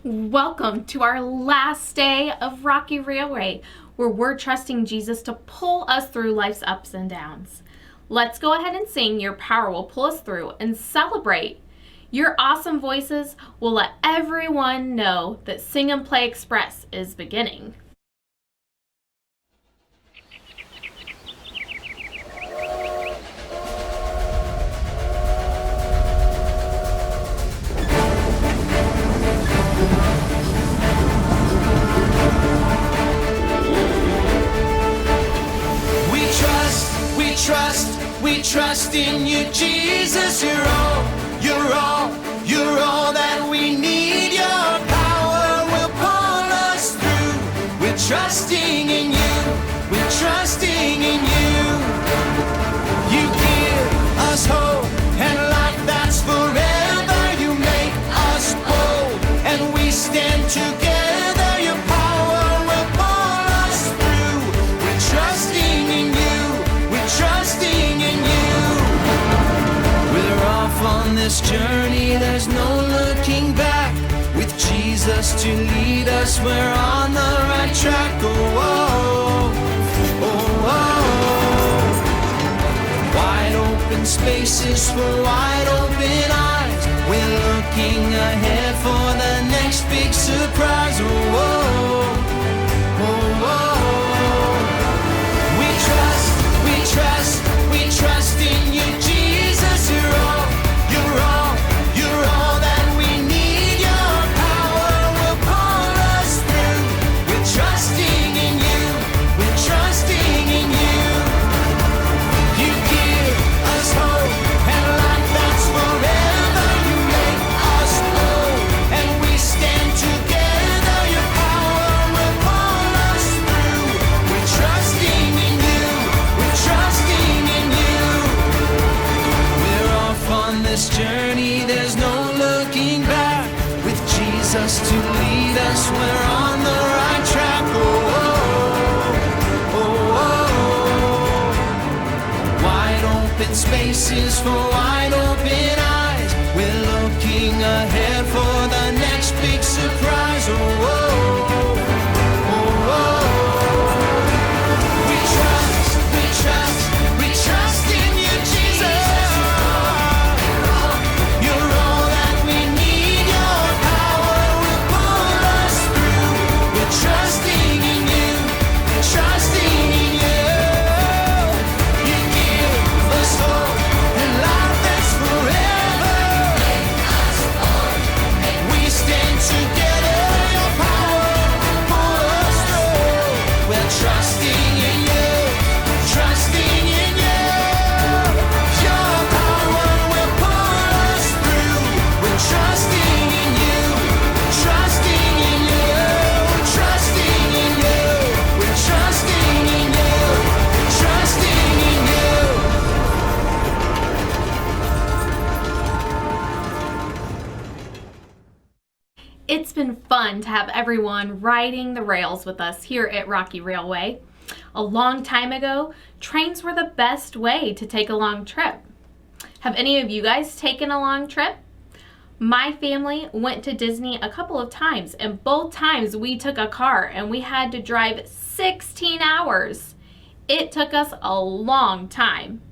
Welcome to our last day of Rocky Railway, where we're trusting Jesus to pull us through life's ups and downs. Let's go ahead and sing Your Power Will Pull Us Through and celebrate. Your awesome voices will let everyone know that Sing and Play Express is beginning. We trust in you, Jesus. You're all that we need. Your power will pull us through. We're trusting in you. We're trusting in you. You give us hope and life that's forever. You make us bold and we stand together. Your power will pull us through. We're trusting in you. We're trusting in you. We're off on this journey, there's no looking back. With Jesus to lead us, we're on the right track. Oh, oh, oh, oh. Wide open spaces for wide open eyes. We're looking ahead for the next big surprise. Oh, oh, oh, oh. We trust in you, Jesus. You're all that we need. Your power will pull us through. We're trusting in you. We're trusting in you. You give us hope and life that's forever. You make us bold and we stand together. Your power will pull us through. We're trusting in you. We're trusting in you. We're off on this journey, there's no looking back. With Jesus to lead us, we're on the right track. Oh, oh, oh, oh. Wide open spaces for wide open eyes. We're looking ahead for the next big surprise. Oh, oh, oh, oh. We trust in you, Jesus. You're all that we need. Your power will pull us through. We're trusting in you. We're trusting in you. You give us hope and life that's forever. We stand together. Your power will pull us through. We're trusting in you. Trusting in you. Your power will pull us through. We're trusting in you. Trusting in you. Trusting in you. We're trusting in you. Trusting in you. It's been fun to have everyone riding the rails with us here at Rocky Railway. A long time ago, trains were the best way to take a long trip. Have any of you guys taken a long trip? My family went to Disney a couple of times, and both times we took a car and we had to drive 16 hours. It took us a long time.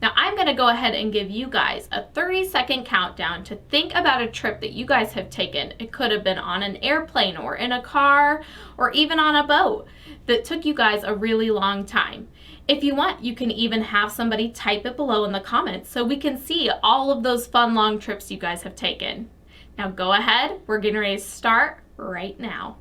Now I'm going to go ahead and give you guys a 30-second countdown to think about a trip that you guys have taken. It could have been on an airplane or in a car or even on a boat that took you guys a really long time. If you want, you can even have somebody type it below in the comments so we can see all of those fun long trips you guys have taken. Now go ahead, we're getting ready to start right now.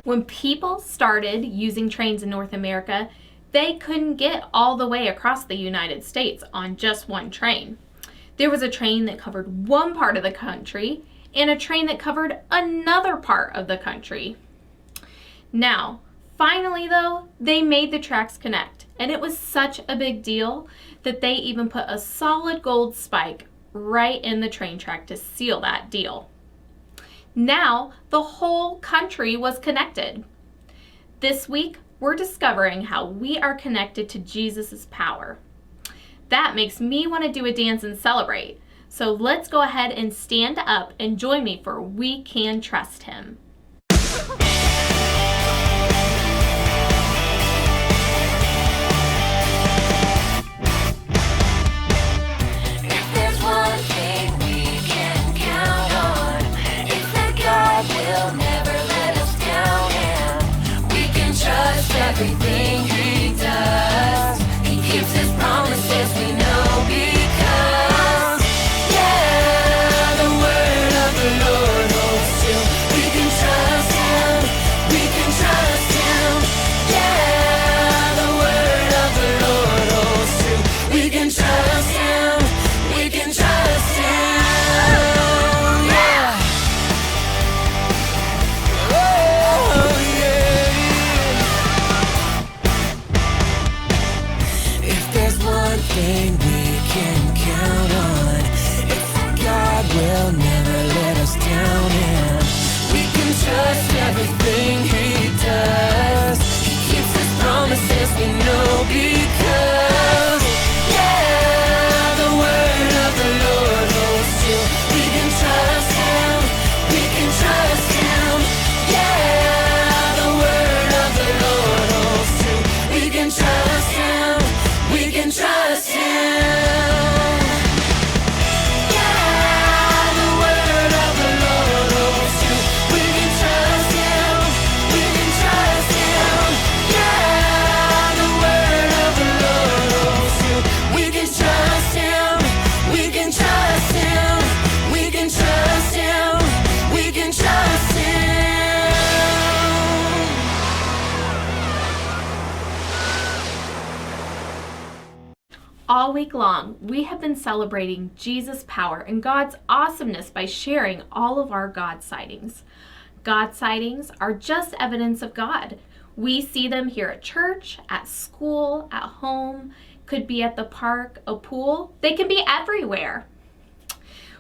When people started using trains in North America, they couldn't get all the way across the United States on just one train. There was a train that covered one part of the country and a train that covered another part of the country. Now, finally though, they made the tracks connect, and it was such a big deal that they even put a solid gold spike right in the train track to seal that deal. Now, the whole country was connected. This week, we're discovering how we are connected to Jesus' power. That makes me want to do a dance and celebrate. So let's go ahead and stand up and join me for We Can Trust Him. Everything he does, he keeps his promises, we know because, yeah, the word of the Lord holds true. We can trust him, we can trust him, yeah, the word of the Lord holds true. We can trust him, we can trust him, yeah. Oh, yeah. One thing we can count on, it's that God will never let us down, and we can trust everything he does. He keeps his promises, we know because, yeah, the word of the Lord holds true. We can trust him, we can trust him, yeah, the word of the Lord holds true. We can trust him, we can trust him. Yeah, the word of the Lord holds true. We can trust him, we can trust him. Yeah, the word of the Lord holds true. We can trust him, we can trust him, we can trust him, we can trust him. All week long, we have been celebrating Jesus' power and God's awesomeness by sharing all of our God sightings. God sightings are just evidence of God. We see them here at church, at school, at home, could be at the park, a pool. They can be everywhere.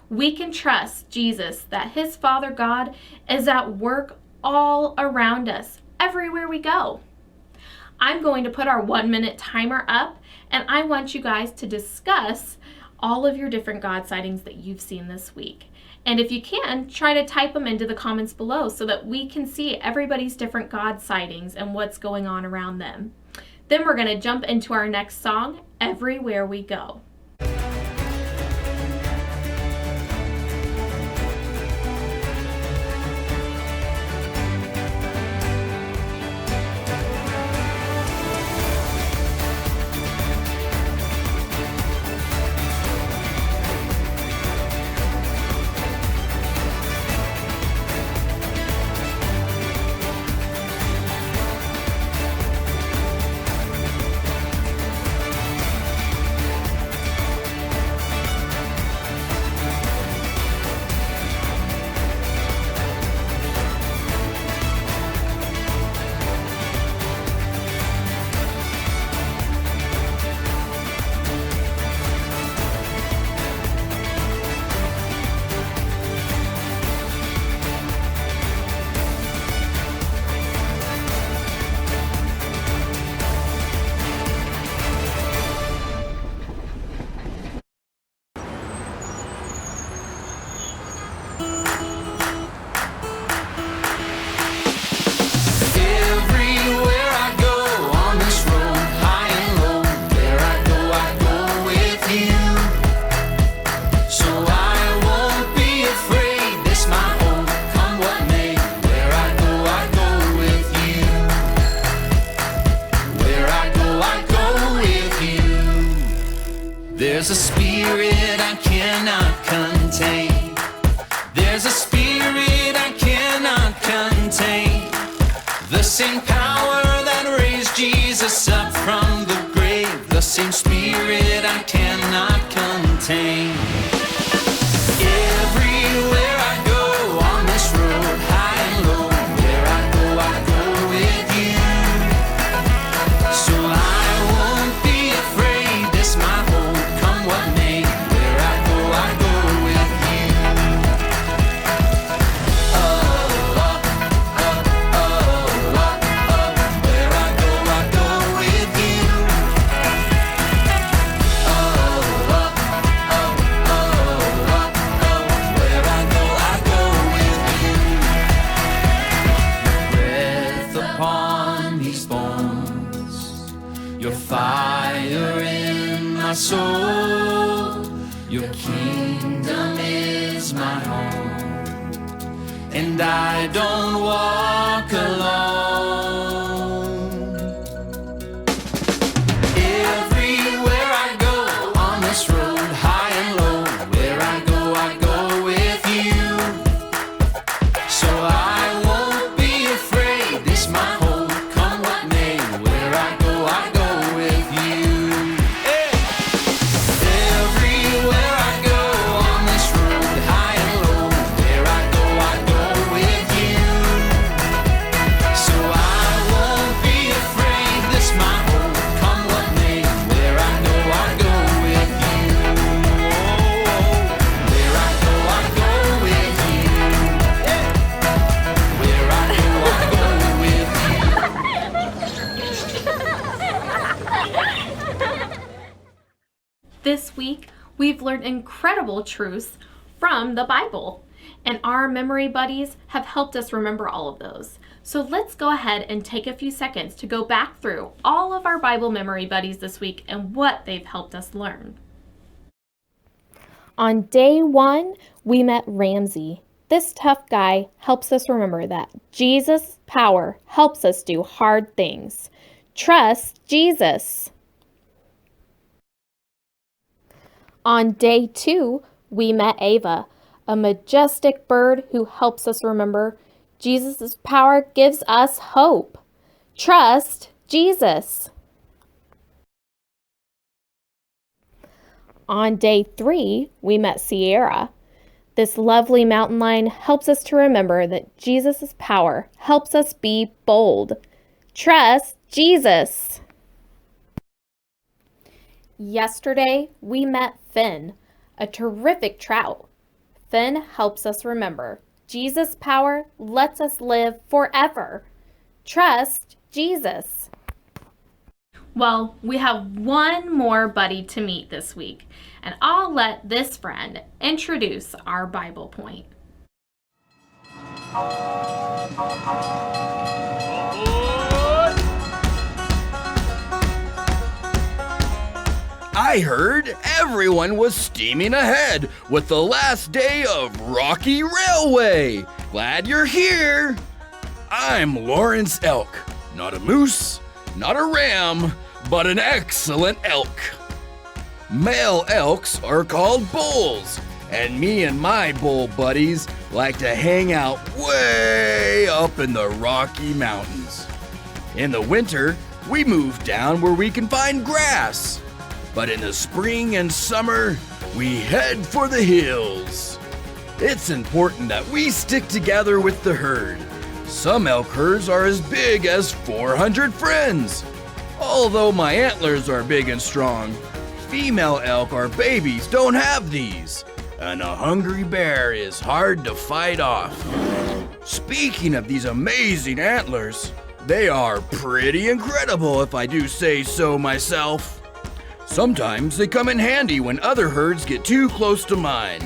We can trust Jesus that his Father God is at work all around us, everywhere we go. I'm going to put our 1-minute timer up, and I want you guys to discuss all of your different God sightings that you've seen this week. And if you can, try to type them into the comments below so that we can see everybody's different God sightings and what's going on around them. Then we're going to jump into our next song, Everywhere We Go. There's a spirit I cannot contain. There's a spirit I cannot contain. The same power that raised Jesus up from the grave. The same spirit I cannot contain. Everywhere I go, is my home, and I don't walk alone. Everywhere I go on this road, high and low, where I go with you. So I won't be afraid, this my home, come what may, where I go with you. Hey! Everywhere I go on this road, high and low, where I go with you. So I won't be afraid, this my home, come what may, where I go with you. Where I go with you. Where I go with you. This week, we've learned incredible truths from the Bible, and our memory buddies have helped us remember all of those. So let's go ahead and take a few seconds to go back through all of our Bible memory buddies this week and what they've helped us learn. On day 1, we met Ramsey. This tough guy helps us remember that Jesus' power helps us do hard things. Trust Jesus. On day 2, we met Ava, a majestic bird who helps us remember Jesus' power gives us hope. Trust Jesus. On day 3, we met Sierra. This lovely mountain lion helps us to remember that Jesus' power helps us be bold. Trust Jesus. Yesterday, we met Finn, a terrific trout. Finn helps us remember Jesus' power lets us live forever. Trust Jesus. Well, we have one more buddy to meet this week, and I'll let this friend introduce our Bible point. I heard everyone was steaming ahead with the last day of Rocky Railway. Glad you're here. I'm Lawrence Elk, not a moose, not a ram, but an excellent elk. Male elks are called bulls, and me and my bull buddies like to hang out way up in the Rocky Mountains. In the winter, we move down where we can find grass. But in the spring and summer, we head for the hills. It's important that we stick together with the herd. Some elk herds are as big as 400 friends. Although my antlers are big and strong, female elk or babies don't have these, and a hungry bear is hard to fight off. Speaking of these amazing antlers, they are pretty incredible if I do say so myself. Sometimes they come in handy when other herds get too close to mine,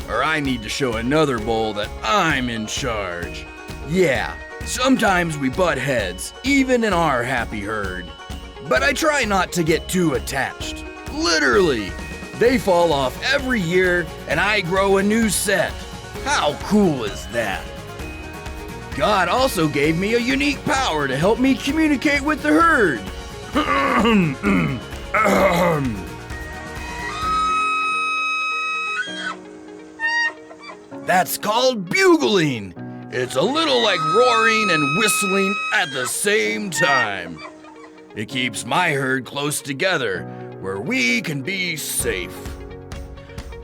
or I need to show another bull that I'm in charge. Yeah, sometimes we butt heads, even in our happy herd. But I try not to get too attached. Literally, they fall off every year and I grow a new set. How cool is that? God also gave me a unique power to help me communicate with the herd. That's called bugling. It's a little like roaring and whistling at the same time. It keeps my herd close together where we can be safe.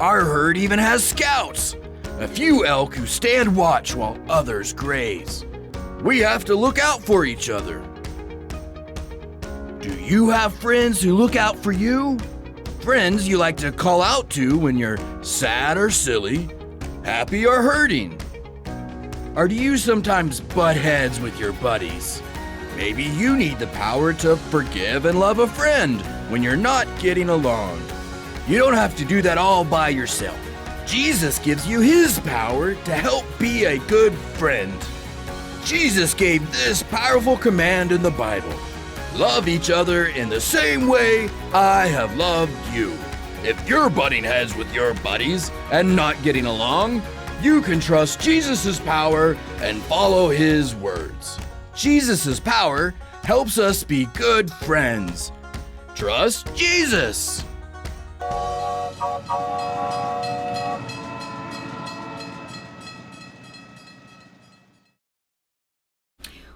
Our herd even has scouts, a few elk who stand watch while others graze. We have to look out for each other. Do you have friends who look out for you? Friends you like to call out to when you're sad or silly, happy or hurting? Or do you sometimes butt heads with your buddies? Maybe you need the power to forgive and love a friend when you're not getting along. You don't have to do that all by yourself. Jesus gives you his power to help be a good friend. Jesus gave this powerful command in the Bible. Love each other in the same way I have loved you. If you're butting heads with your buddies and not getting along, you can trust Jesus' power and follow his words. Jesus' power helps us be good friends. Trust Jesus.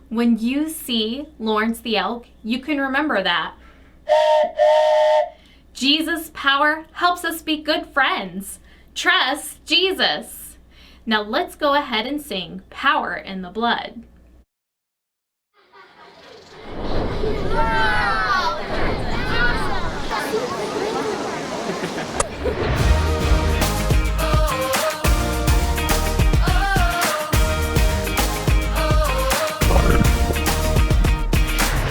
When you see Lawrence the elk, you can remember that. Jesus' power helps us be good friends. Trust Jesus. Now let's go ahead and sing Power in the Blood.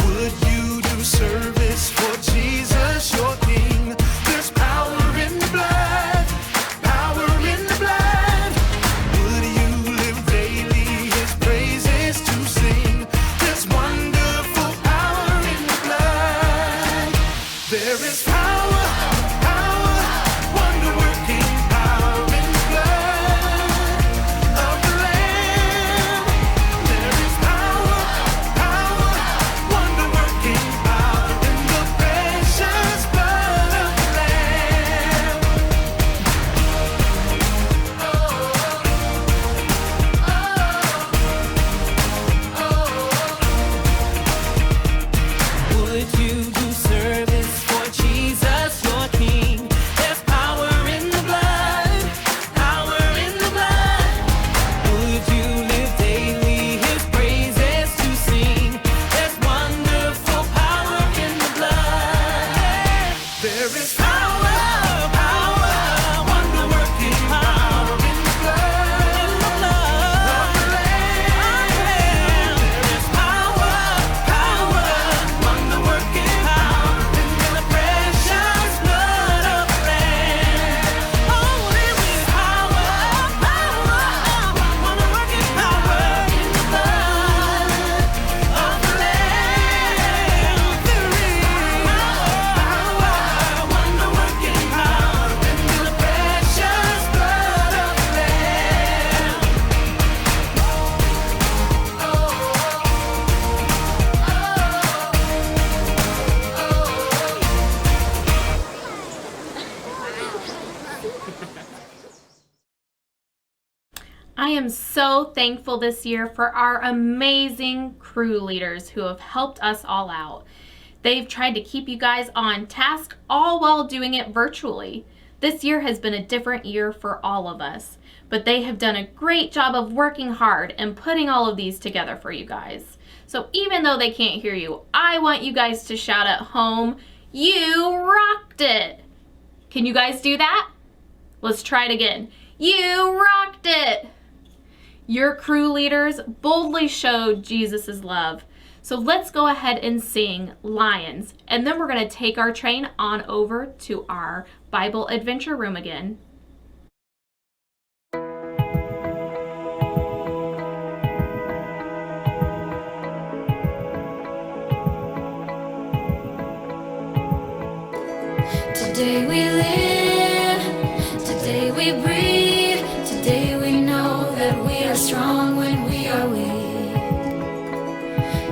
Would you do service for Jesus, your King? There's power in the blood, power in the blood. Would you live daily his praises to sing? There's wonderful power in the blood. There is power, power, wonder-working power in the blood of the Lamb. There is power, power, wonder-working power in the precious blood of the Lamb. Would you do service for Jesus, your King? There's power in the blood, power in the blood. Would you live daily his praises to sing? There's wonderful power in the blood. There is power, power, wonder-working power in the blood of the Lamb. There is power, power, wonder-working power in the precious blood of the Lamb. Oh, there is power, power, wonder-working power in the blood of the Lamb. There is power, wonder-working power in the precious blood of the Lamb. I am so thankful this year for our amazing crew leaders who have helped us all out. They've tried to keep you guys on task, all while doing it virtually. This year has been a different year for all of us, but they have done a great job of working hard and putting all of these together for you guys. So even though they can't hear you, I want you guys to shout at home, "You rocked it!" Can you guys do that? Let's try it again. You rocked it! Your crew leaders boldly showed Jesus' love. So let's go ahead and sing Lions, and then we're going to take our train on over to our Bible adventure room again. Today we live, today we breathe, today we know that we are strong when we are weak.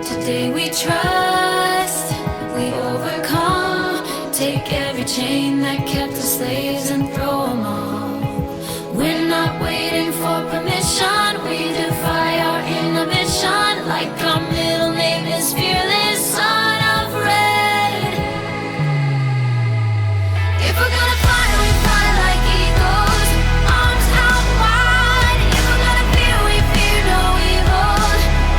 Today we trust, we overcome, take every chain that kept us slaves and throw them off. We're not waiting for permission, we defy our inhibition, like our middle name is fearless, son of red. If we're gonna fly, we fly like eagles, arms out wide. If we're gonna fear, we fear no evil.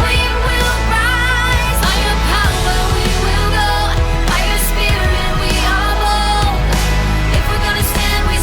We will rise. By your power we will go. By your spirit we are bold. If we're gonna stand, we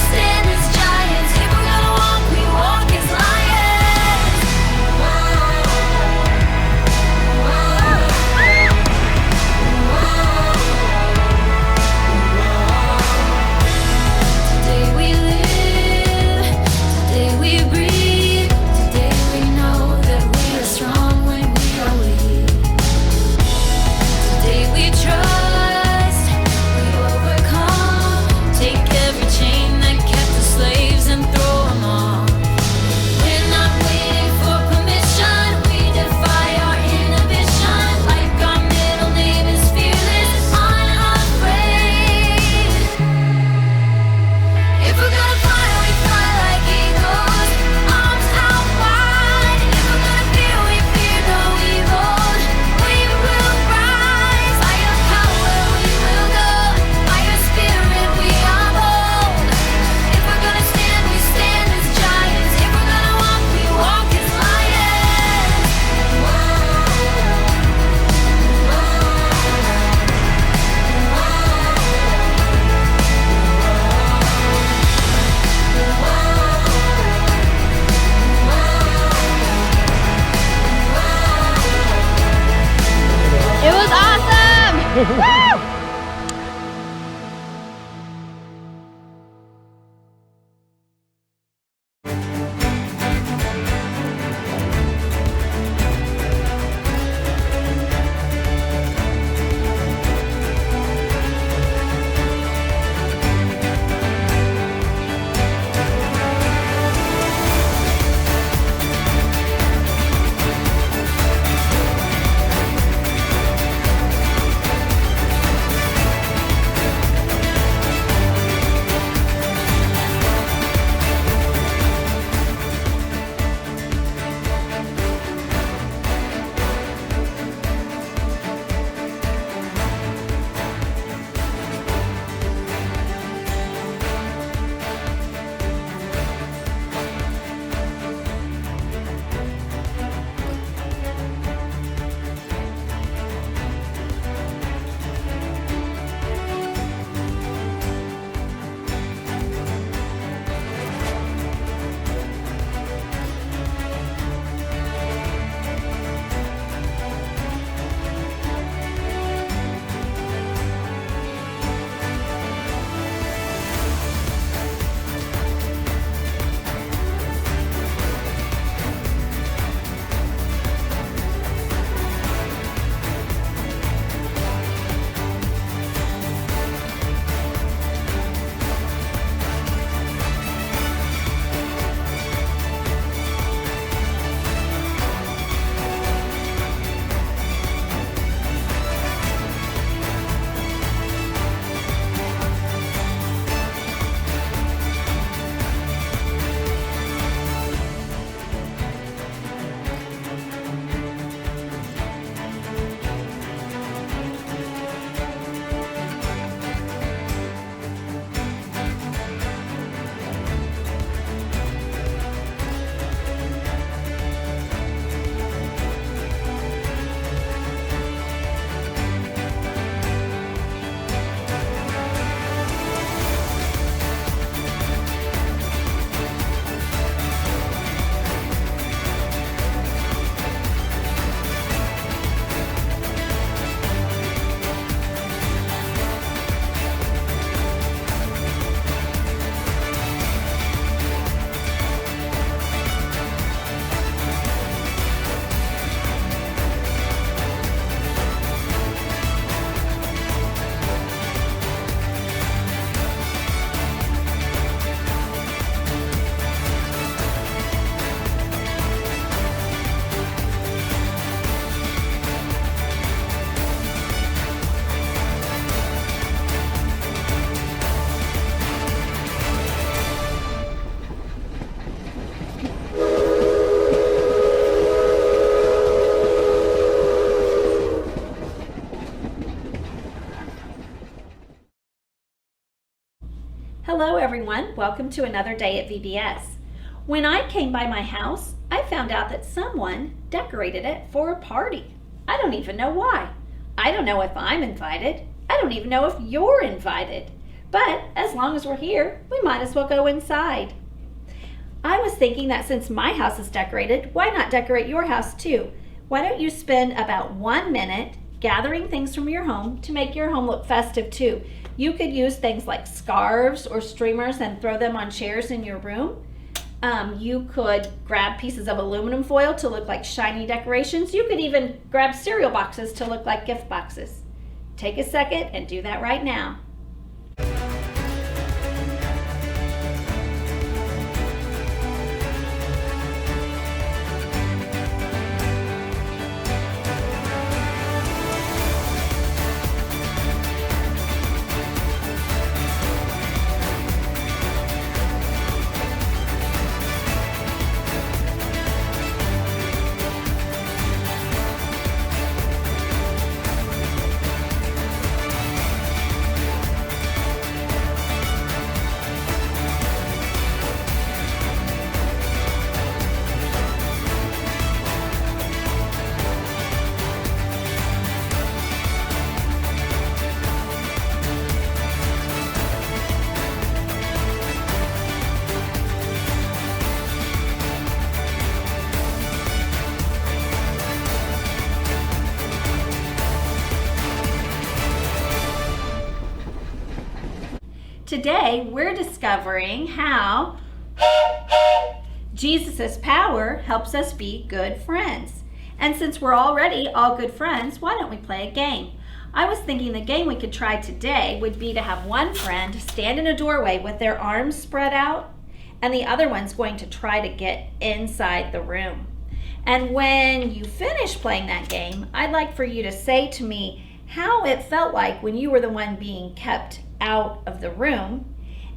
Hello everyone, welcome to another day at VBS. When I came by my house, I found out that someone decorated it for a party. I don't even know why. I don't know if I'm invited. I don't even know if you're invited. But as long as we're here, we might as well go inside. I was thinking that since my house is decorated, why not decorate your house too? Why don't you spend about 1 minute gathering things from your home to make your home look festive too? You could use things like scarves or streamers and throw them on chairs in your room. You could grab pieces of aluminum foil to look like shiny decorations. You could even grab cereal boxes to look like gift boxes. Take a second and do that right now. today we're discovering how Jesus' power helps us be good friends. And since we're already all good friends, why don't we play a game? I was thinking the game we could try today would be to have one friend stand in a doorway with their arms spread out, and the other one's going to try to get inside the room. And when you finish playing that game, I'd like for you to say to me how it felt like when you were the one being kept out of the room.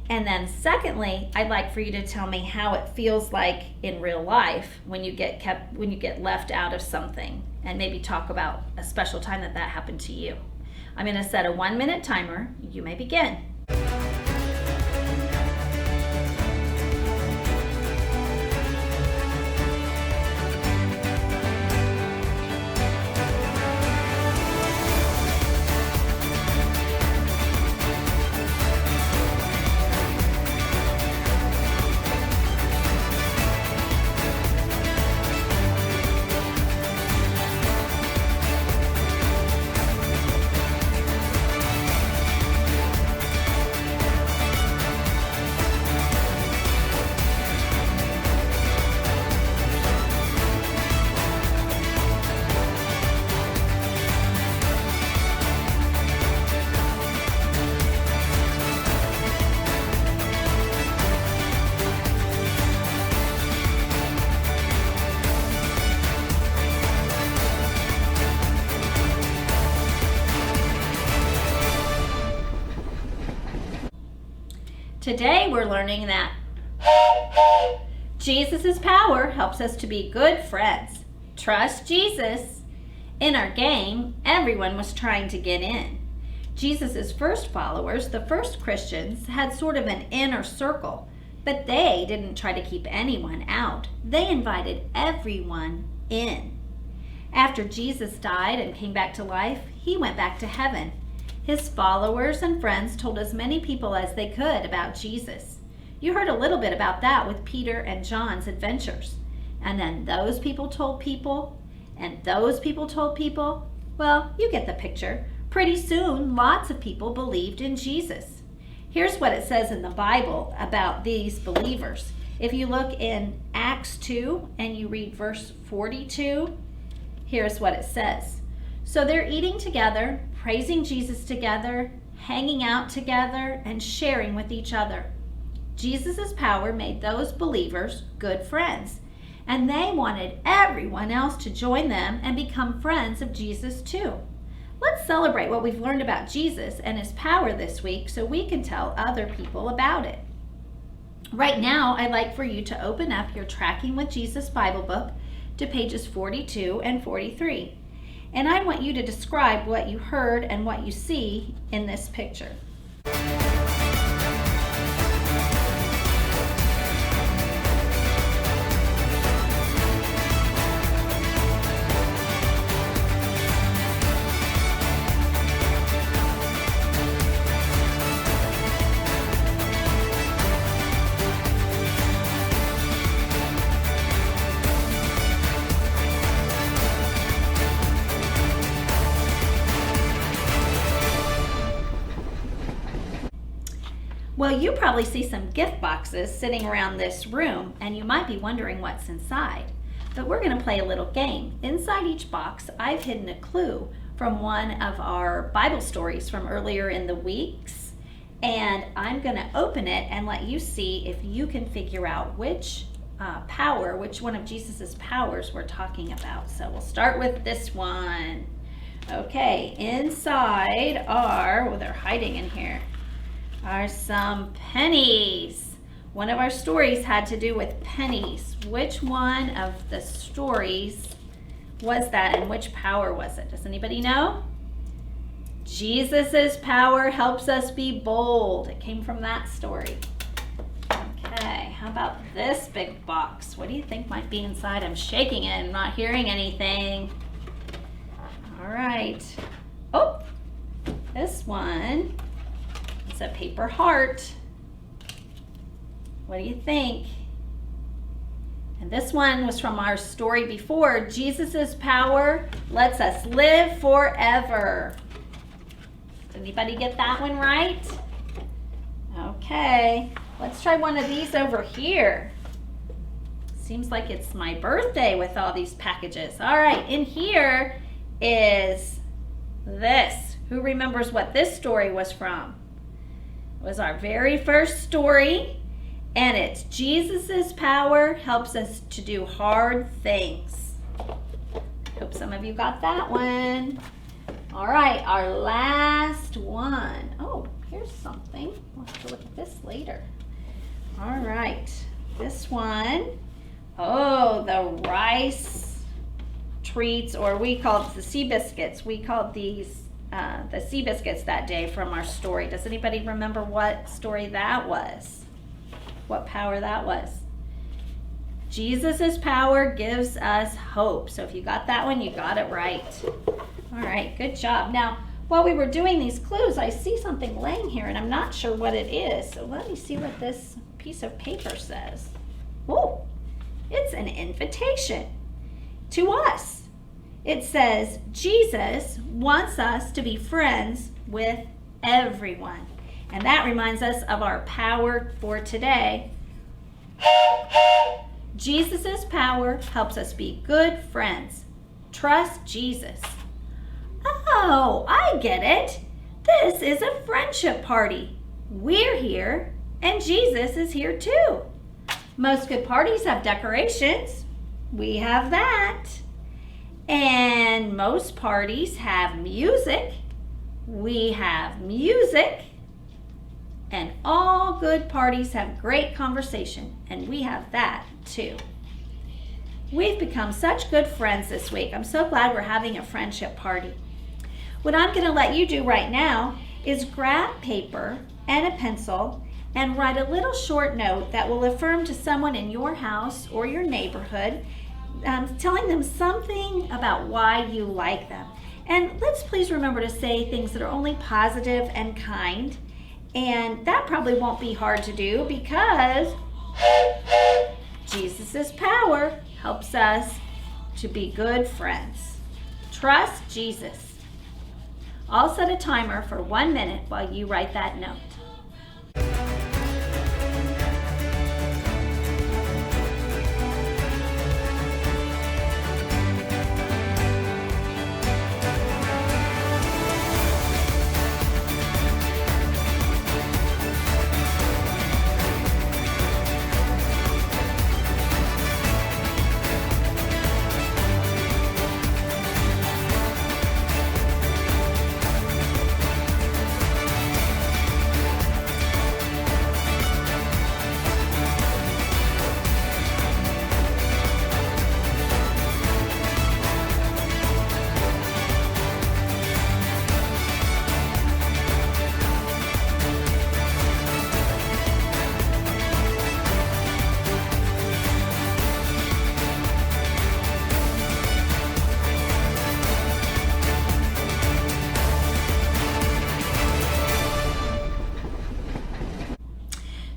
And then secondly, I'd like for you to tell me how it feels like in real life when you get left out of something, and maybe talk about a special time that happened to you. I'm going to set a 1-minute timer. You may begin. Today we're learning that Jesus' power helps us to be good friends. Trust Jesus. In our game, everyone was trying to get in. Jesus' first followers, the first Christians, had sort of an inner circle, but they didn't try to keep anyone out. They invited everyone in. After Jesus died and came back to life, he went back to heaven. His followers and friends told as many people as they could about Jesus. You heard a little bit about that with Peter and John's adventures. And then those people told people, and those people told people. Well, you get the picture. Pretty soon, lots of people believed in Jesus. Here's what it says in the Bible about these believers. If you look in Acts 2 and you read verse 42, here's what it says. So they're eating together, praising Jesus together, hanging out together, and sharing with each other. Jesus' power made those believers good friends, and they wanted everyone else to join them and become friends of Jesus too. Let's celebrate what we've learned about Jesus and his power this week so we can tell other people about it. Right now, I'd like for you to open up your Tracking with Jesus Bible book to pages 42 and 43. And I want you to describe what you heard and what you see in this picture. Well, you probably see some gift boxes sitting around this room, and you might be wondering what's inside. But we're going to play a little game. Inside each box, I've hidden a clue from one of our Bible stories from earlier in the weeks, and I'm going to open it and let you see if you can figure out which one of Jesus's powers we're talking about. So we'll start with this one. Okay, inside they're hiding in here, are some pennies. One of our stories had to do with pennies. Which one of the stories was that, and which power was it? Does anybody know? Jesus's power helps us be bold. It came from that story. Okay, how about this big box? What do you think might be inside? I'm shaking it and not hearing anything. All right. Oh, this one. It's a paper heart. What do you think? And this one was from our story before. Jesus's power lets us live forever. Did anybody get that one right? Okay, let's try one of these over here. Seems like it's my birthday with all these packages. All right, in here is this. Who remembers what this story was from? It was our very first story, and it's Jesus' power helps us to do hard things. Hope some of you got that one. All right, our last one. Oh, here's something. We'll have to look at this later. All right, this one. Oh, the rice treats, or we called the sea biscuits. We called these the sea biscuits that day from our story. Does anybody remember what story that was? What power that was? Jesus' power gives us hope. So if you got that one, you got it right. All right, good job. Now, while we were doing these clues, I see something laying here, and I'm not sure what it is. So let me see what this piece of paper says. Oh, it's an invitation to us. It says, Jesus wants us to be friends with everyone. And that reminds us of our power for today. Jesus' power helps us be good friends. Trust Jesus. Oh, I get it. This is a friendship party. We're here, and Jesus is here too. Most good parties have decorations. We have that. And most parties have music. We have music. And all good parties have great conversation, and we have that too. We've become such good friends this week. I'm so glad we're having a friendship party. What I'm going to let you do right now is grab paper and a pencil and write a little short note that will affirm to someone in your house or your neighborhood, telling them something about why you like them. And let's please remember to say things that are only positive and kind. And that probably won't be hard to do because Jesus' power helps us to be good friends. Trust Jesus. I'll set a timer for 1 minute while you write that note.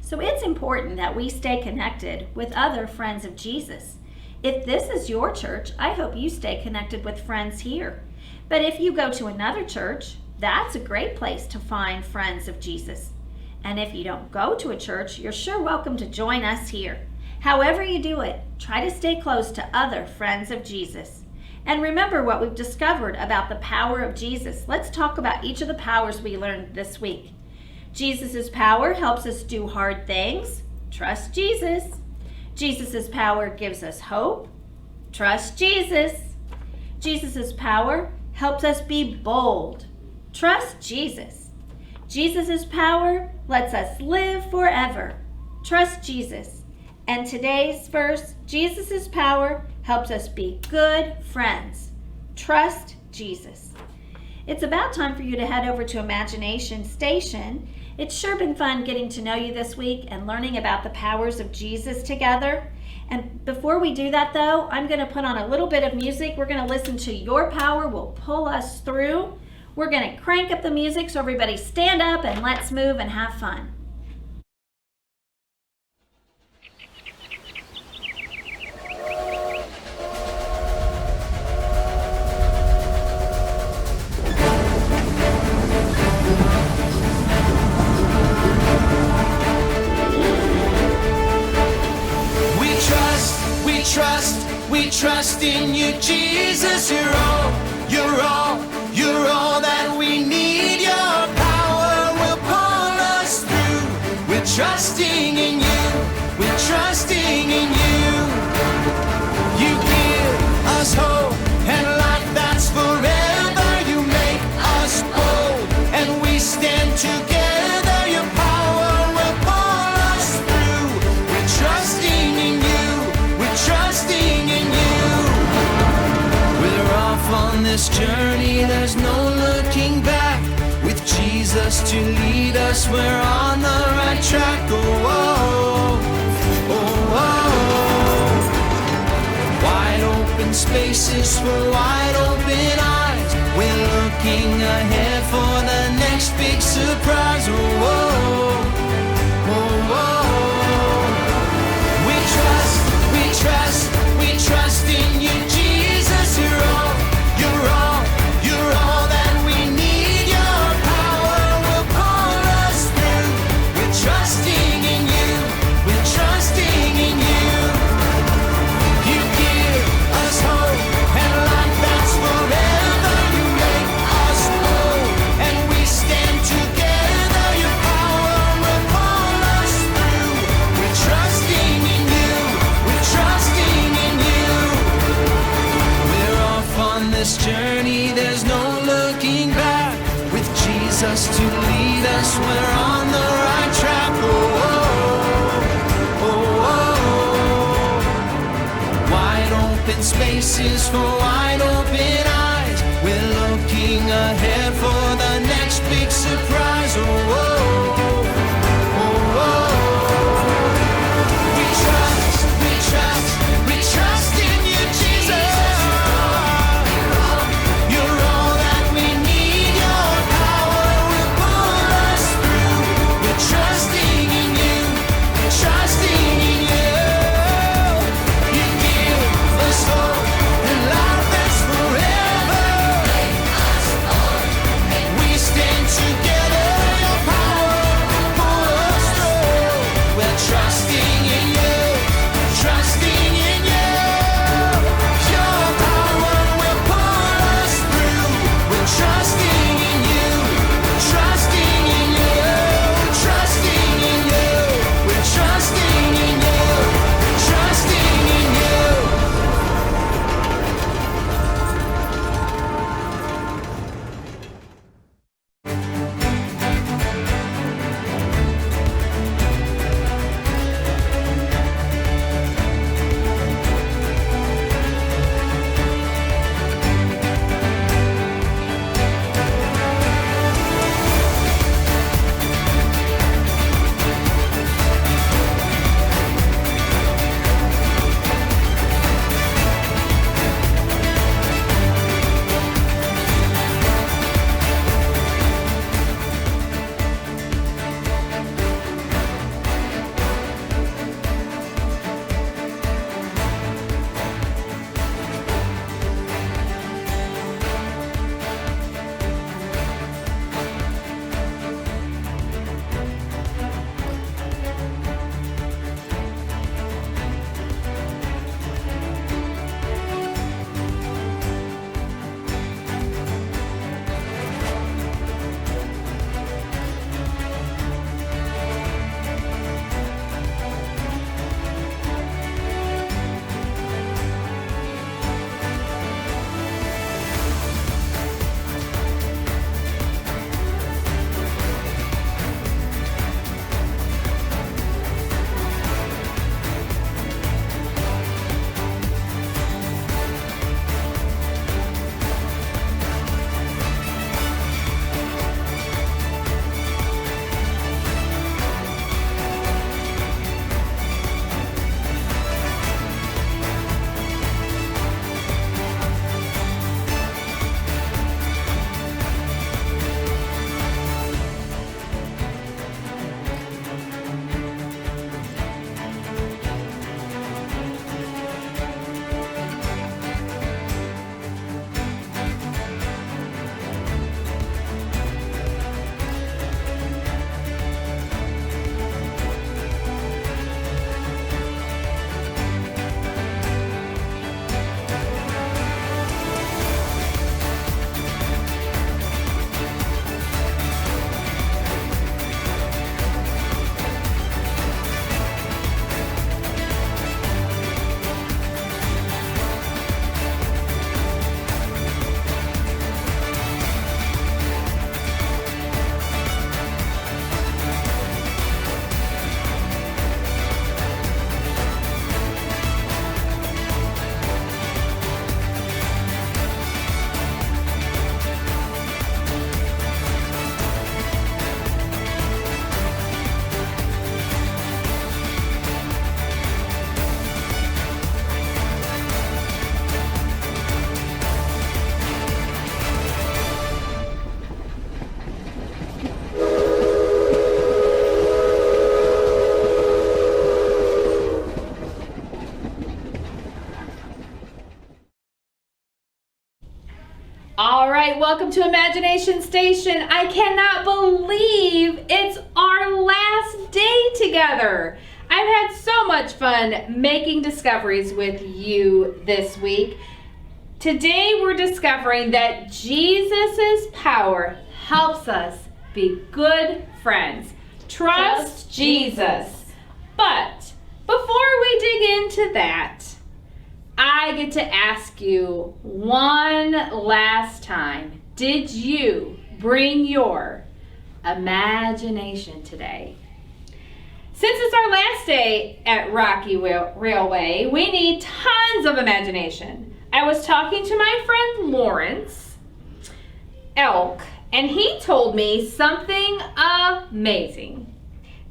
So it's important that we stay connected with other friends of Jesus. If this is your church, I hope you stay connected with friends here. But if you go to another church, that's a great place to find friends of Jesus. And if you don't go to a church, you're sure welcome to join us here. However you do it, try to stay close to other friends of Jesus. And remember what we've discovered about the power of Jesus. Let's talk about each of the powers we learned this week. Jesus' power helps us do hard things. Trust Jesus. Jesus' power gives us hope. Trust Jesus. Jesus' power helps us be bold. Trust Jesus. Jesus' power lets us live forever. Trust Jesus. And today's verse, Jesus' power helps us be good friends. Trust Jesus. It's about time for you to head over to Imagination Station. It's sure been fun getting to know you this week and learning about the powers of Jesus together. And before we do that though, I'm going to put on a little bit of music. We're going to listen to Your Power Will Pull Us Through. We're going to crank up the music so everybody stand up and let's move and have fun. We trust in you, Jesus. You're all, you're all, you're all that we need. Your power will pull us through. We're trusting in you. We're trusting in you. You give us hope and life that's forever. You make us bold and we stand together. Your power will pull us through. We're trusting in you. We're trusting in you. We're off on this journey. There's no looking back. With Jesus to lead us, we're on the right track. Oh, oh, oh, oh. Wide open spaces for wide open eyes. We're looking ahead for the next big surprise. Oh, oh, oh, oh. We trust, we trust, we trust in you, Jesus. You're all, you're all, you're all that we need. Your power will pull us through. We're trusting in you. We're trusting in you. You give us hope and life that's forever. You make us bold and we stand together. Your power will pull us through. We're trusting in you. We're trusting in you. We're off on this journey. There's no looking back. With Jesus to lead us, we're on the right track. Oh, oh, oh, oh. Wide open spaces for wide open eyes. We're looking ahead for the next big surprise. Oh, oh, oh, oh. We trust, we trust, we trust in you, Jesus. You're all that we need. Your power will pull us through. We're trusting in you. We're trusting in you. You give us hope and life that's forever. We stand together. Your power All right, welcome to Imagination Station. I cannot believe it's our last day together. I've had so much fun making discoveries with you this week. Today we're discovering that Jesus' power helps us be good friends. Trust Jesus. But before we dig into that, I get to ask you one last time. Did you bring your imagination today? Since it's our last day at Rocky Railway, we need tons of imagination. I was talking to my friend Lawrence Elk, and he told me something amazing.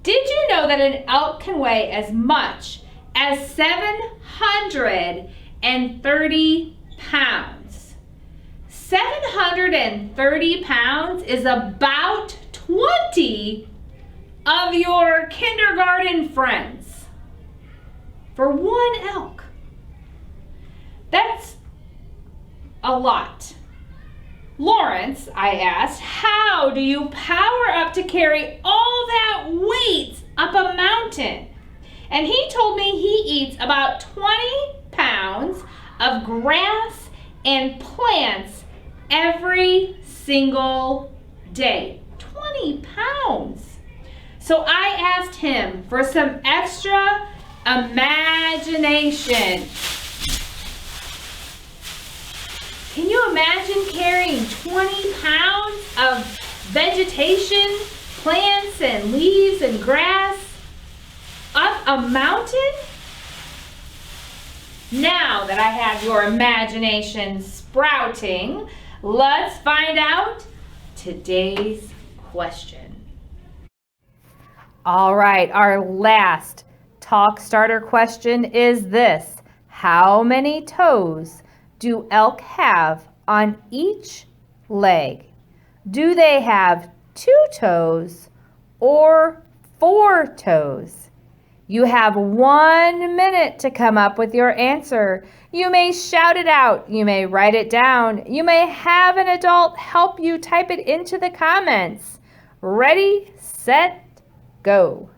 Did you know that an elk can weigh as much as 730 pounds? 730 pounds is about 20 of your kindergarten friends for one elk. That's a lot. Lawrence, I asked, how do you power up to carry all that weight up a mountain? And he told me he eats about 20 pounds of grass and plants every single day. 20 pounds. So I asked him for some extra imagination. Can you imagine carrying 20 pounds of vegetation, plants and leaves and grass up a mountain? Now that I have your imagination sprouting, let's find out today's question. All right, our last talk starter question is this. How many toes do elk have on each leg? Do they have 2 toes or 4 toes? You have 1 minute to come up with your answer. You may shout it out. You may write it down. You may have an adult help you type it into the comments. Ready, set, go.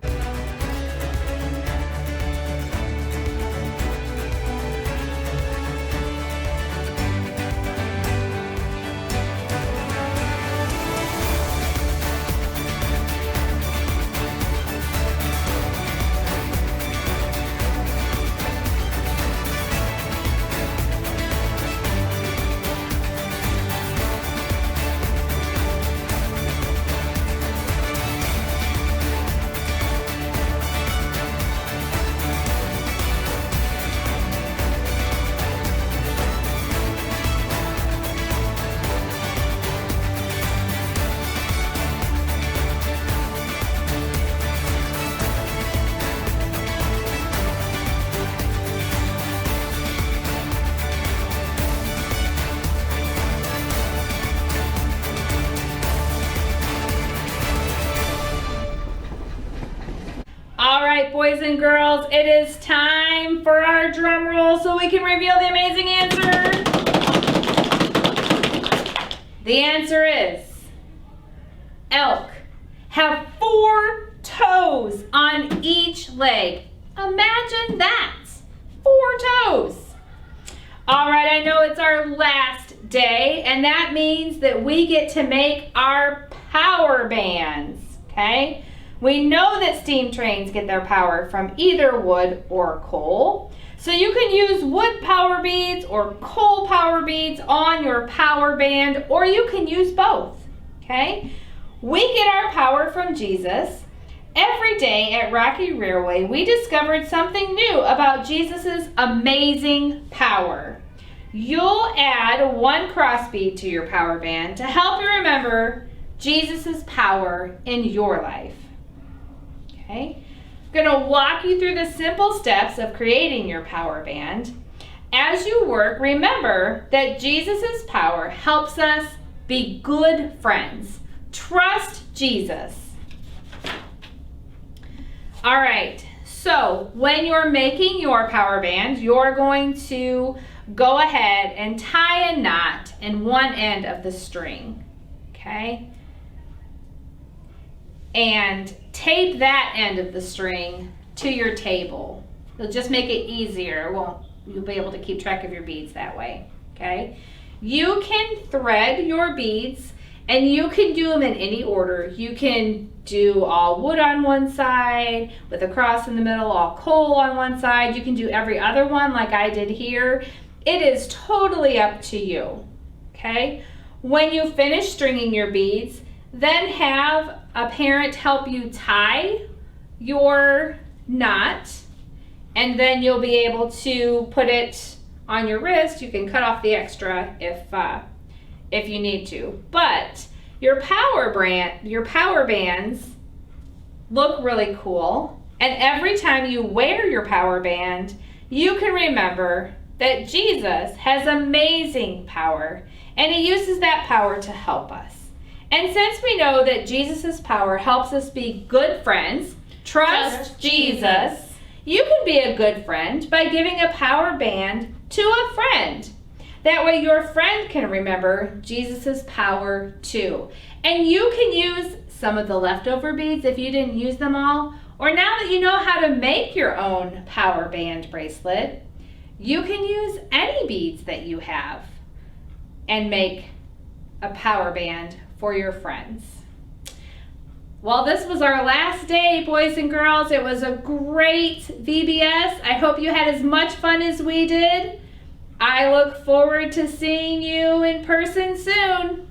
All right, boys and girls, it is time for our drum roll so we can reveal the amazing answer. The answer is elk have 4 toes on each leg. Imagine that, 4 toes. All right, I know it's our last day, and that means that we get to make our power bands, okay? We know that steam trains get their power from either wood or coal. So you can use wood power beads or coal power beads on your power band, or you can use both, okay? We get our power from Jesus. Every day at Rocky Railway, we discovered something new about Jesus' amazing power. You'll add 1 cross bead to your power band to help you remember Jesus' power in your life. Okay? I'm going to walk you through the simple steps of creating your power band. As you work, remember that Jesus' power helps us be good friends. Trust Jesus. All right, So when you're making your power band, you're going to go ahead and tie a knot in one end of the string, okay? And tape that end of the string to your table. It'll just make it easier. You'll be able to keep track of your beads that way, okay? You can thread your beads and you can do them in any order. You can do all wood on one side with a cross in the middle, all coal on one side. You can do every other one like I did here. It is totally up to you, okay? When you finish stringing your beads, then have a parent help you tie your knot, and then you'll be able to put it on your wrist. You can cut off the extra if you need to. But your power bands look really cool, and every time you wear your power band, you can remember that Jesus has amazing power, and he uses that power to help us. And since we know that Jesus' power helps us be good friends, trust Jesus, you can be a good friend by giving a power band to a friend. That way your friend can remember Jesus' power too. And you can use some of the leftover beads if you didn't use them all, or now that you know how to make your own power band bracelet, you can use any beads that you have and make a power band for your friends. Well, this was our last day, boys and girls. It was a great VBS. I hope you had as much fun as we did. I look forward to seeing you in person soon.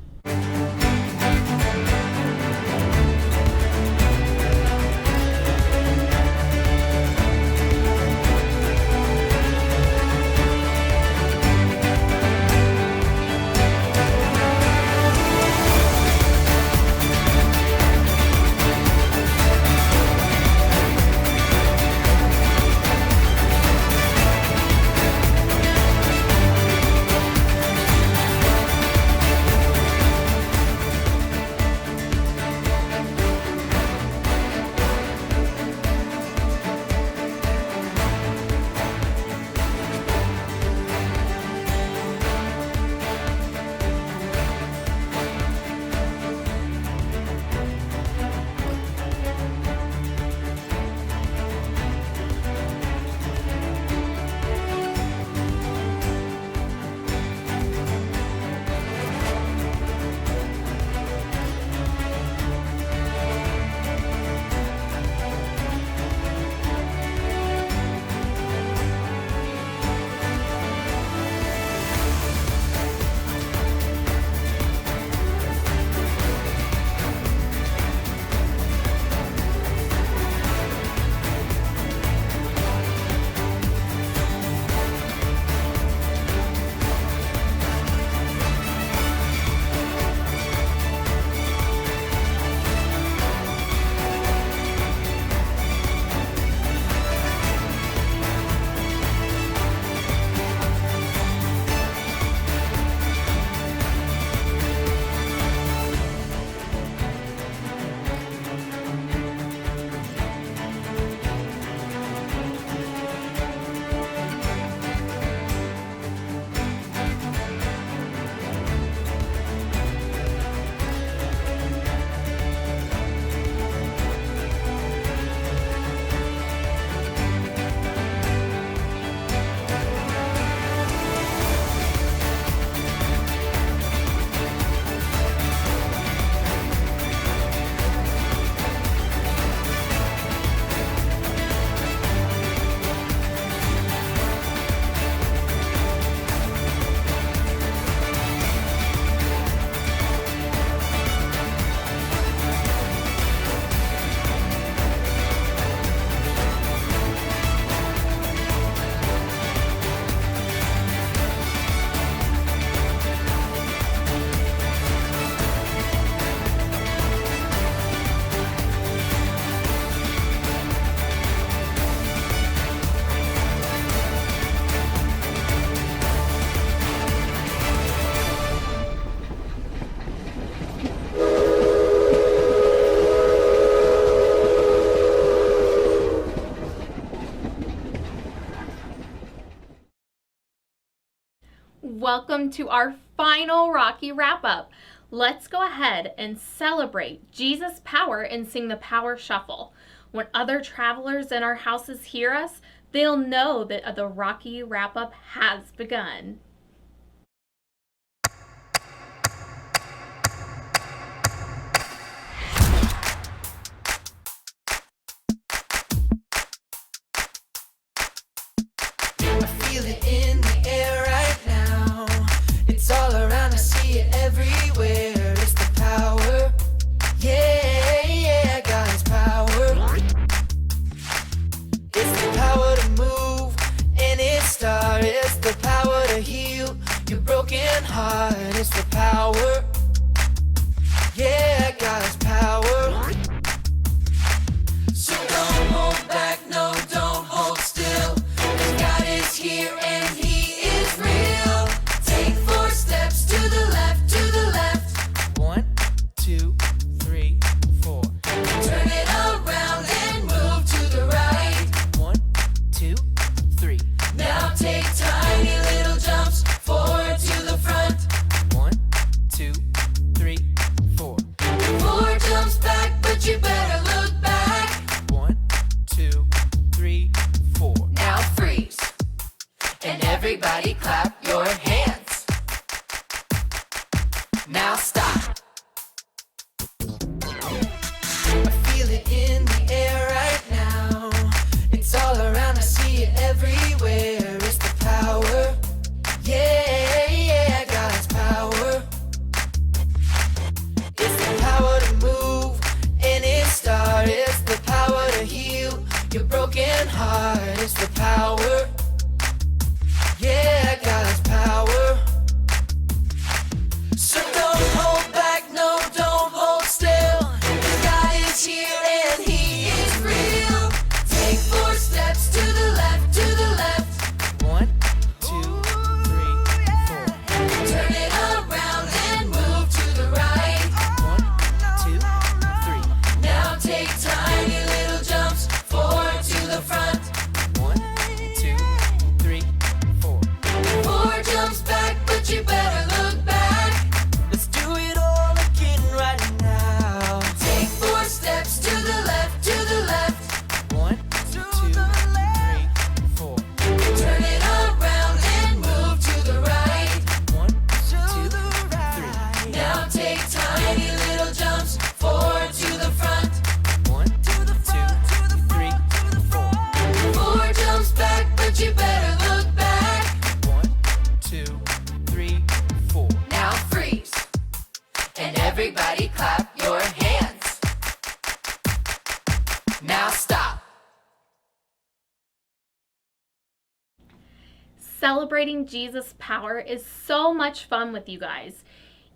Welcome to our final Rocky wrap-up. Let's go ahead and celebrate Jesus' power and sing the Power Shuffle. When other travelers in our houses hear us, they'll know that the Rocky wrap-up has begun. I feel it in the air right now. It's all around, I see it everywhere. It's the power. Yeah, yeah, God's power. It's the power to move any star. It's the power to heal your broken heart. It's the power. Yeah, God's power. So don't hold back, no, don't hold still. 'Cause God is here and He is real. Take 4 steps to the left, to the left. 1, 2, 3, 4. Turn it around and move to the right. 1, 2, 3. Now take tiny little jumps forward to the front. 1, 2, 3, 4. 4 jumps back, but you better look back. 1, 2, 3, 4. Now freeze. And everybody clap your hands. Now stop. I feel it in the air right now. It's all around, I see it everywhere. It's the power. Yeah, yeah, God's power. It's the power to move any star. It's the power to heal your broken heart. It's the power. Yeah, God's power. So don't hold back, no, don't hold still. God is here and He is real. Take 4 steps to the left, to the left. 1, 2, 3, 4. Turn it around and move to the right. 1, 2, 3. Now take tiny little jumps forward to the front. 1, 2, 3, 4. 4 jumps back, but you better look back. Let's do it all again right now. Take 4 steps to the left, to the left. 1, 2, 3, 4. Turn it around and move to the right. 1, 2, 3. Now take tiny little jumps forward to the front. 1, 2, 3, 4. 4 jumps back, but you better look back. 1, 2, 3, 4. Now freeze. And everybody clap your hands. Now stop. Celebrating Jesus' power is so much fun with you guys.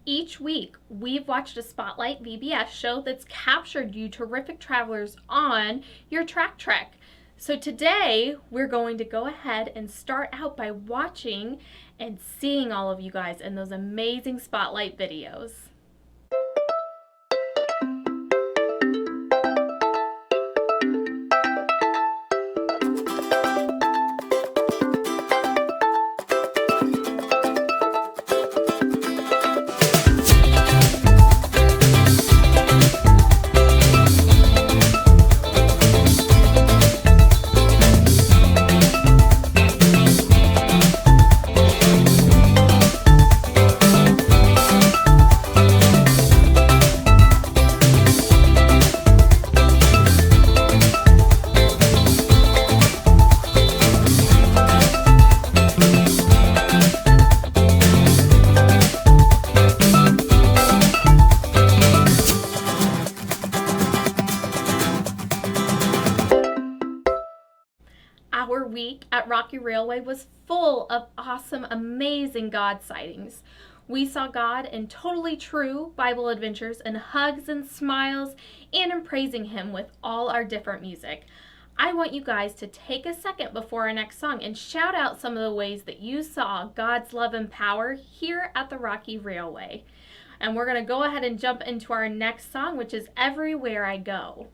Each week, we've watched a Spotlight VBS show that's captured you terrific travelers on your track trek. So today, we're going to go ahead and start out by watching and seeing all of you guys in those amazing Spotlight videos. Our week at Rocky Railway was full of awesome, amazing God sightings. We saw God in totally true Bible adventures and hugs and smiles and in praising Him with all our different music. I want you guys to take a second before our next song and shout out some of the ways that you saw God's love and power here at the Rocky Railway. And we're going to go ahead and jump into our next song, which is Everywhere I Go.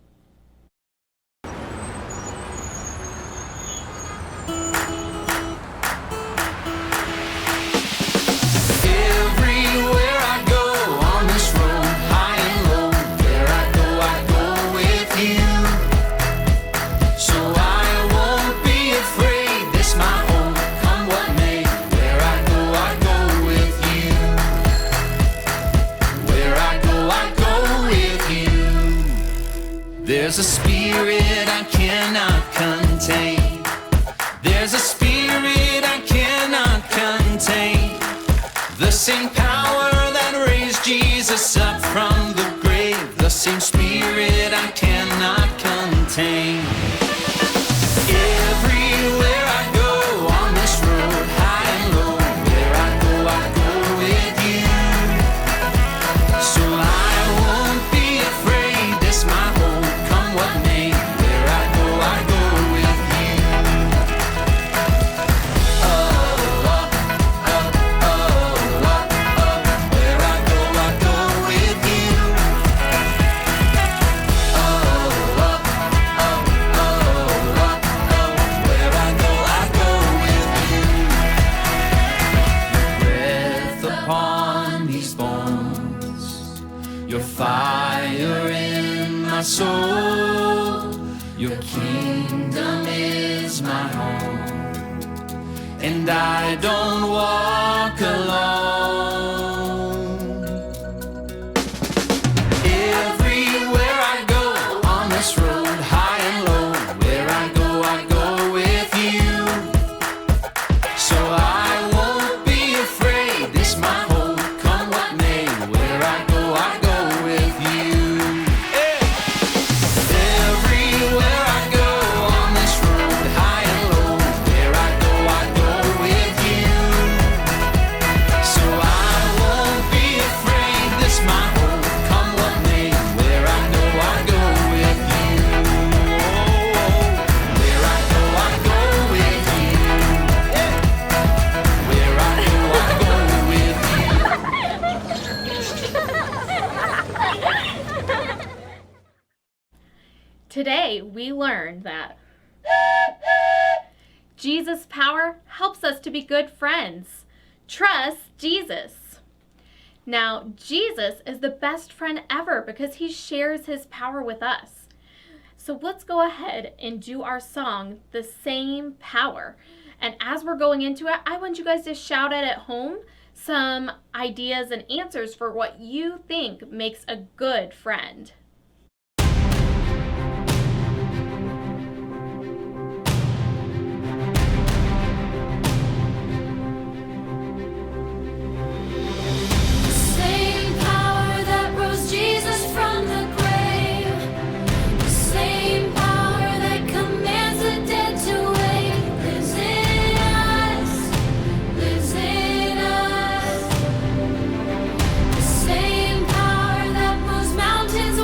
There's a spirit I cannot contain. There's a spirit I cannot contain. The same power that raised Jesus up from the grave. The same spirit I cannot contain. Everywhere I go on this road, high and low, where I go with you. So I won't be afraid, this my home, come what may. Where I go with you. Oh, oh, oh, oh, oh, oh. Where I go with you. Oh, oh, oh, oh, oh, oh. Where I go with you. Breath upon these bones, your fire in my soul. Your kingdom is my home, and I don't walk alone. Everywhere I go on this road, high and low, where I go with you. So I won't be afraid, this my home, come what may. Where I go with you. Hey! Everywhere I go on this road, high and low, where I go with you. So I won't be afraid, this my home, come what may. Where I go with you. Where I go with you. Yeah. Where I go with you. Today, we learned that Jesus' power helps us to be good friends. Trust Jesus. Now, Jesus is the best friend ever because he shares his power with us. So let's go ahead and do our song, The Same Power. And as we're going into it, I want you guys to shout it at home some ideas and answers for what you think makes a good friend. Same power that rose Jesus from the grave, the same power that commands the dead to wake, lives in us, lives in us. The same power that moves mountains.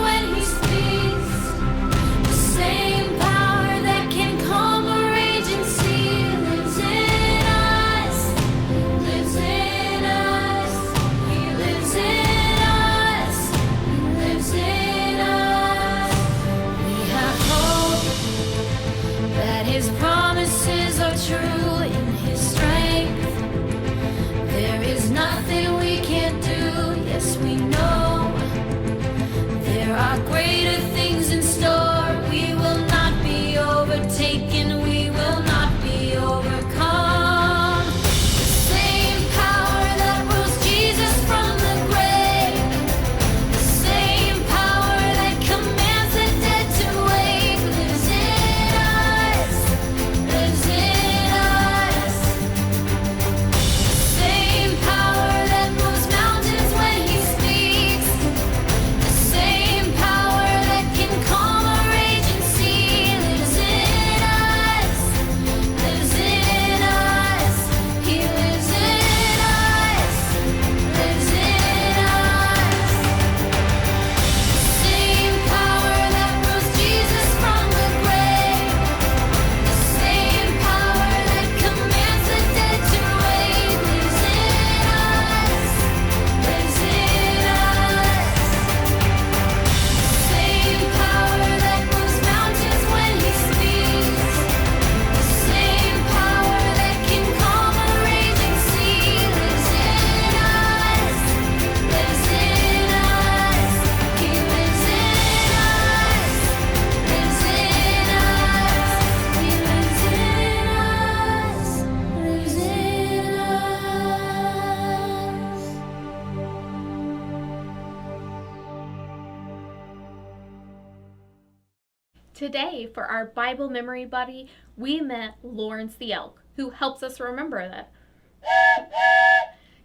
Today, for our Bible memory buddy, we met Lawrence the elk, who helps us remember that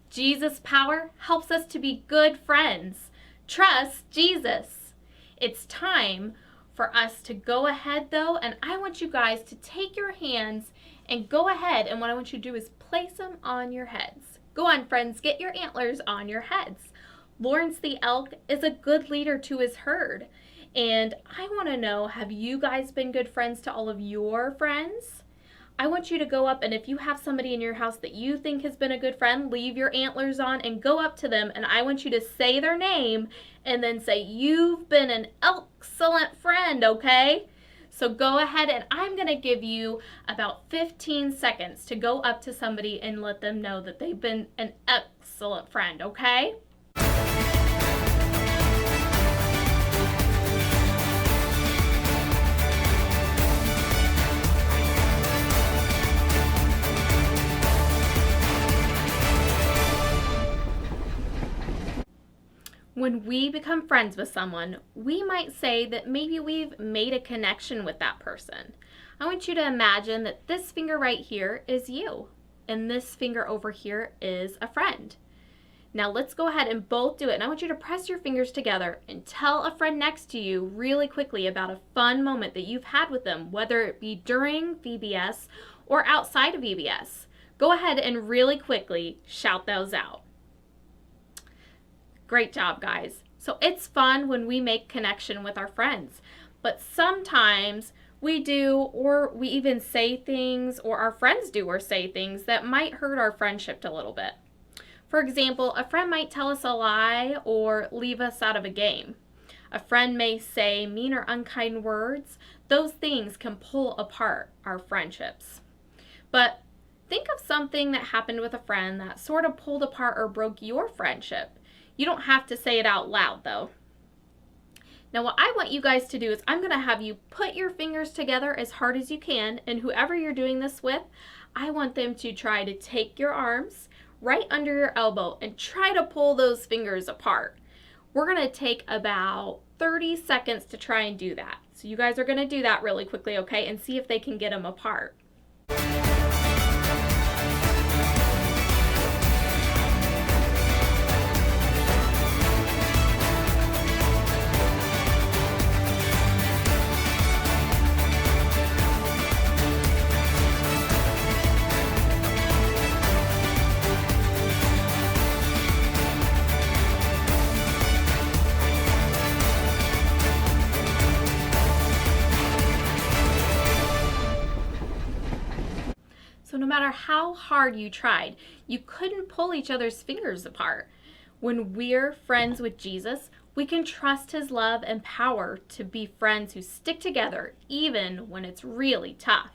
Jesus' power helps us to be good friends. Trust Jesus. It's time for us to go ahead, though, and I want you guys to take your hands and go ahead, and what I want you to do is place them on your heads. Go on, friends, get your antlers on your heads. Lawrence the elk is a good leader to his herd. And I want to know, have you guys been good friends to all of your friends? I want you to go up, and if you have somebody in your house that you think has been a good friend, leave your antlers on and go up to them, and I want you to say their name and then say, "You've been an excellent friend," okay? So go ahead, and I'm going to give you about 15 seconds to go up to somebody and let them know that they've been an excellent friend, okay? When we become friends with someone, we might say that maybe we've made a connection with that person. I want you to imagine that this finger right here is you, and this finger over here is a friend. Now let's go ahead and both do it, and I want you to press your fingers together and tell a friend next to you really quickly about a fun moment that you've had with them, whether it be during VBS or outside of VBS. Go ahead and really quickly shout those out. Great job, guys. So it's fun when we make connection with our friends, but sometimes we do, or we even say things, or our friends do or say things that might hurt our friendship a little bit. For example, a friend might tell us a lie or leave us out of a game. A friend may say mean or unkind words. Those things can pull apart our friendships. But think of something that happened with a friend that sort of pulled apart or broke your friendship. You don't have to say it out loud, though. Now, what I want you guys to do is I'm going to have you put your fingers together as hard as you can, and whoever you're doing this with, I want them to try to take your arms right under your elbow and try to pull those fingers apart. We're going to take about 30 seconds to try and do that. So you guys are going to do that really quickly, okay, and see if they can get them apart. So no matter how hard you tried, you couldn't pull each other's fingers apart. When we're friends with Jesus, we can trust his love and power to be friends who stick together even when it's really tough.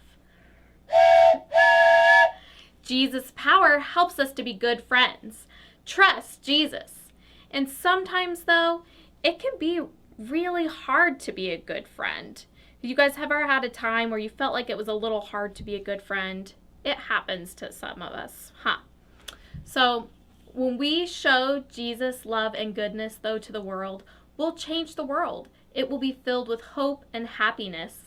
Jesus' power helps us to be good friends. Trust Jesus. And sometimes, though, it can be really hard to be a good friend. You guys have ever had a time where you felt like it was a little hard to be a good friend? It happens to some of us, huh? So when we show Jesus' love and goodness, though, to the world, we'll change the world. It will be filled with hope and happiness.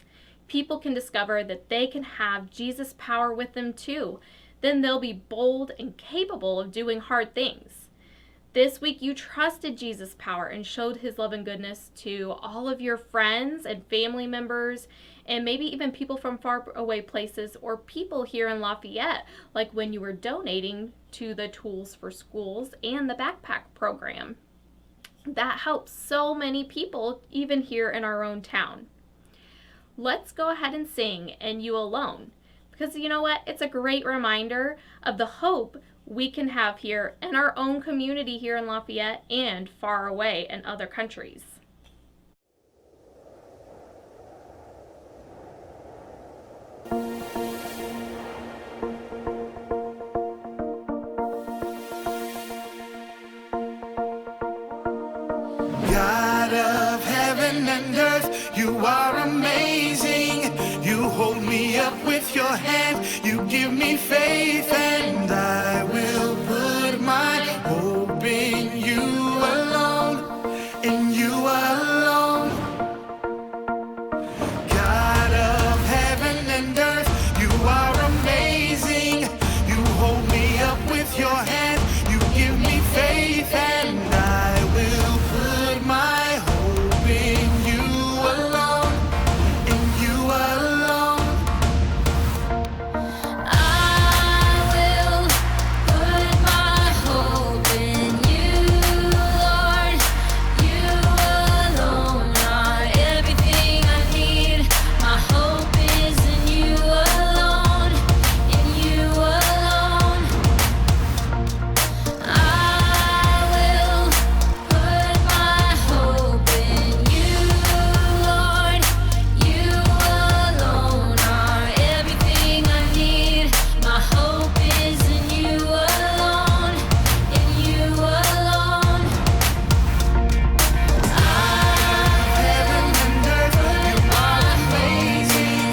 People can discover that they can have Jesus' power with them too. Then they'll be bold and capable of doing hard things. This week you trusted Jesus' power and showed his love and goodness to all of your friends and family members, and maybe even people from far away places or people here in Lafayette, like when you were donating to the Tools for Schools and the backpack program. That helps so many people, even here in our own town. Let's go ahead and sing "And You Alone," because you know what? It's a great reminder of the hope we can have here in our own community here in Lafayette and far away in other countries. God of heaven and earth, you are amazing. You hold me up with your hand, you give me faith, and I will put my hope in you alone, in you alone. God your hand. You give me faith, and I will put my hope in you alone, in you alone. I will put my hope in you, Lord. You alone are everything I need. My hope is in you alone, in you alone. I will put my hope in you, Lord. You alone are everything I need. My hope is in you alone, in you alone. Heaven and earth, you are amazing.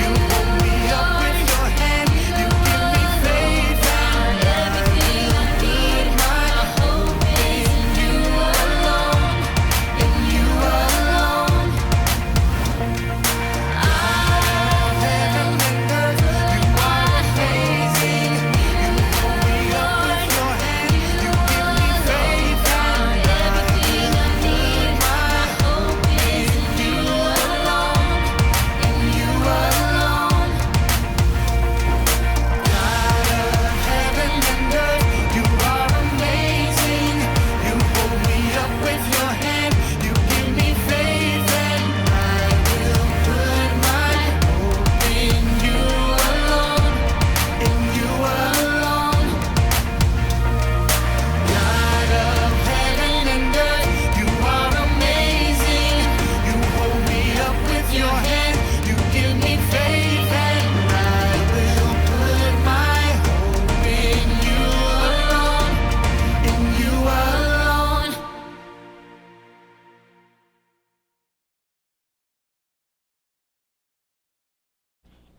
You hold me up with your hand. You give me faith, and Everything I need. My hope is in you alone, in you alone. heaven and earth, you are amazing. You hold me up with your hand. You give me faith, and Everything I need. My hope is in you alone, in you alone. heaven and earth, you are amazing. You hold me up with your hand. You give me faith, and I will put my hope in you alone, in you alone. God of heaven and earth, you are amazing. You hold me up with your hand. You give me faith, and I will put my hope in you alone, in you alone.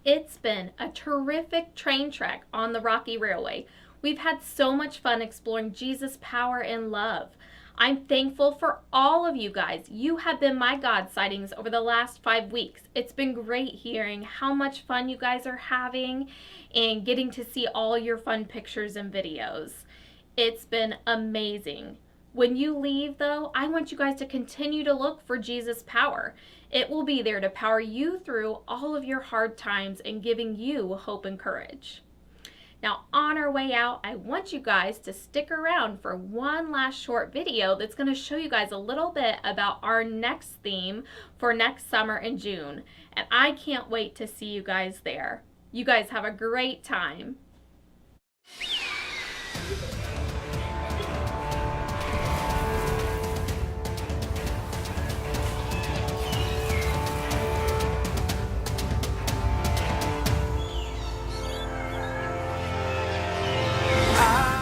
It's been a terrific train trek on the Rocky Railway. We've had so much fun exploring Jesus' power and love. I'm thankful for all of you guys. You have been my God sightings over the last 5 weeks. It's been great hearing how much fun you guys are having and getting to see all your fun pictures and videos. It's been amazing. When you leave, though, I want you guys to continue to look for Jesus' power. It will be there to power you through all of your hard times and giving you hope and courage. Now, on our way out, I want you guys to stick around for one last short video that's going to show you guys a little bit about our next theme for next summer in June. And I can't wait to see you guys there. You guys have a great time.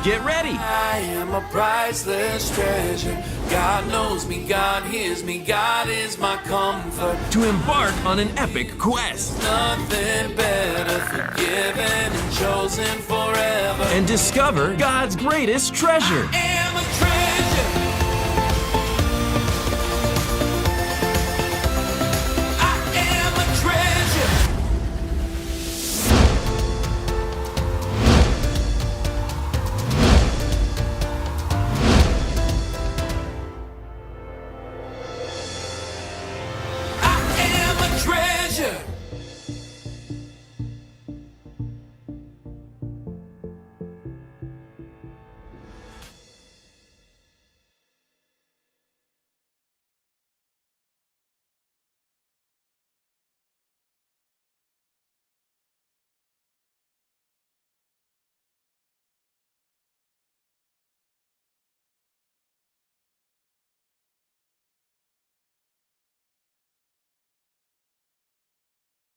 Get ready! I am a priceless treasure. God knows me, God hears me, God is my comfort. To embark on an epic quest Nothing better, forgiven and chosen forever. and discover God's greatest treasure. Am a treasure.